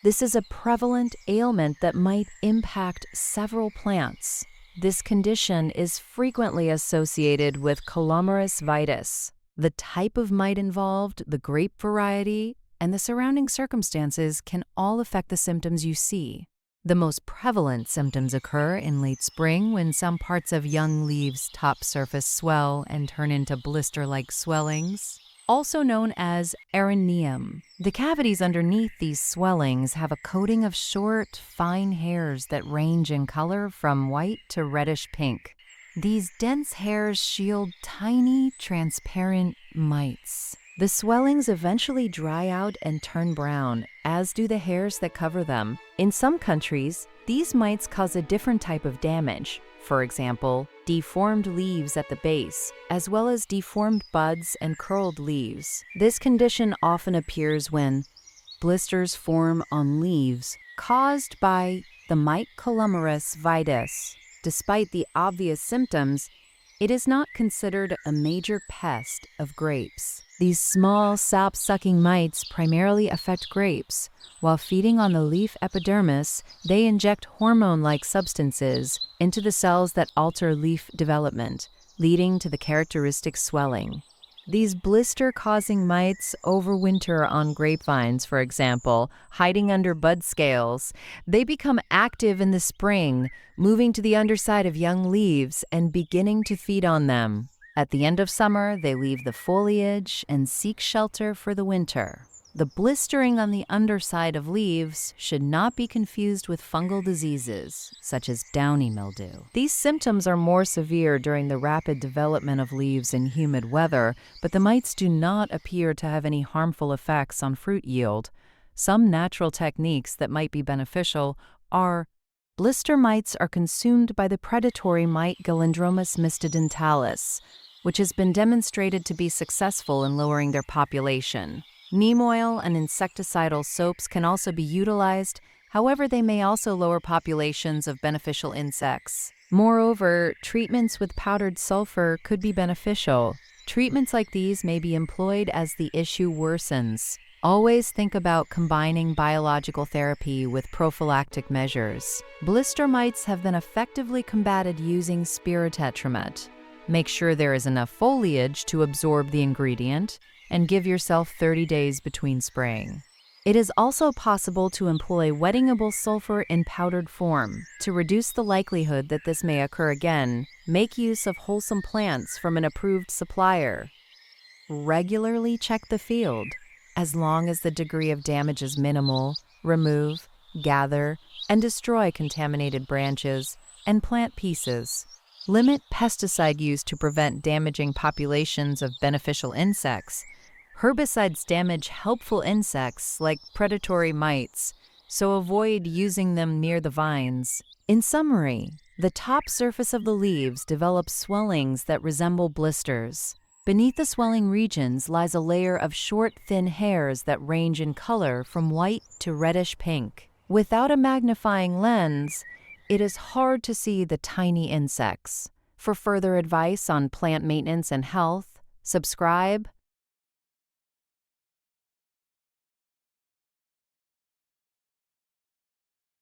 This is a prevalent ailment that might impact several plants. This condition is frequently associated with Colomerus vitis. The type of mite involved, the grape variety, and the surrounding circumstances can all affect the symptoms you see. The most prevalent symptoms occur in late spring when some parts of young leaves' top surface swell and turn into blister-like swellings, also known as erineum. The cavities underneath these swellings have a coating of short, fine hairs that range in color from white to reddish pink. These dense hairs shield tiny, transparent mites. The swellings eventually dry out and turn brown, as do the hairs that cover them. In some countries, these mites cause a different type of damage. For example, deformed leaves at the base, as well as deformed buds and curled leaves. This condition often appears when blisters form on leaves caused by the mite Colomerus vitis. Despite the obvious symptoms, it is not considered a major pest of grapes. These small, sap-sucking mites primarily affect grapes. While feeding on the leaf epidermis, they inject hormone-like substances into the cells that alter leaf development, leading to the characteristic swelling. These blister-causing mites overwinter on grapevines, for example, hiding under bud scales. They become active in the spring, moving to the underside of young leaves and beginning to feed on them. At the end of summer, they leave the foliage and seek shelter for the winter. The blistering on the underside of leaves should not be confused with fungal diseases, such as downy mildew. These symptoms are more severe during the rapid development of leaves in humid weather, but the mites do not appear to have any harmful effects on fruit yield. Some natural techniques that might be beneficial are: blister mites are consumed by the predatory mite Galindromus mystidentalis, which has been demonstrated to be successful in lowering their population. Neem oil and insecticidal soaps can also be utilized, however, they may also lower populations of beneficial insects. Moreover, treatments with powdered sulfur could be beneficial. Treatments like these may be employed as the issue worsens. Always think about combining biological therapy with prophylactic measures. Blister mites have been effectively combated using spirotetramet. Make sure there is enough foliage to absorb the ingredient, and give yourself 30 days between spraying. It is also possible to employ wettingable sulfur in powdered form. To reduce the likelihood that this may occur again, make use of wholesome plants from an approved supplier. Regularly check the field. As long as the degree of damage is minimal, remove, gather, and destroy contaminated branches and plant pieces. Limit pesticide use to prevent damaging populations of beneficial insects. Herbicides damage helpful insects like predatory mites, so avoid using them near the vines. In summary, the top surface of the leaves develops swellings that resemble blisters. Beneath the swelling regions lies a layer of short, thin hairs that range in color from white to reddish pink. Without a magnifying lens, it is hard to see the tiny insects. For further advice on plant maintenance and health, subscribe,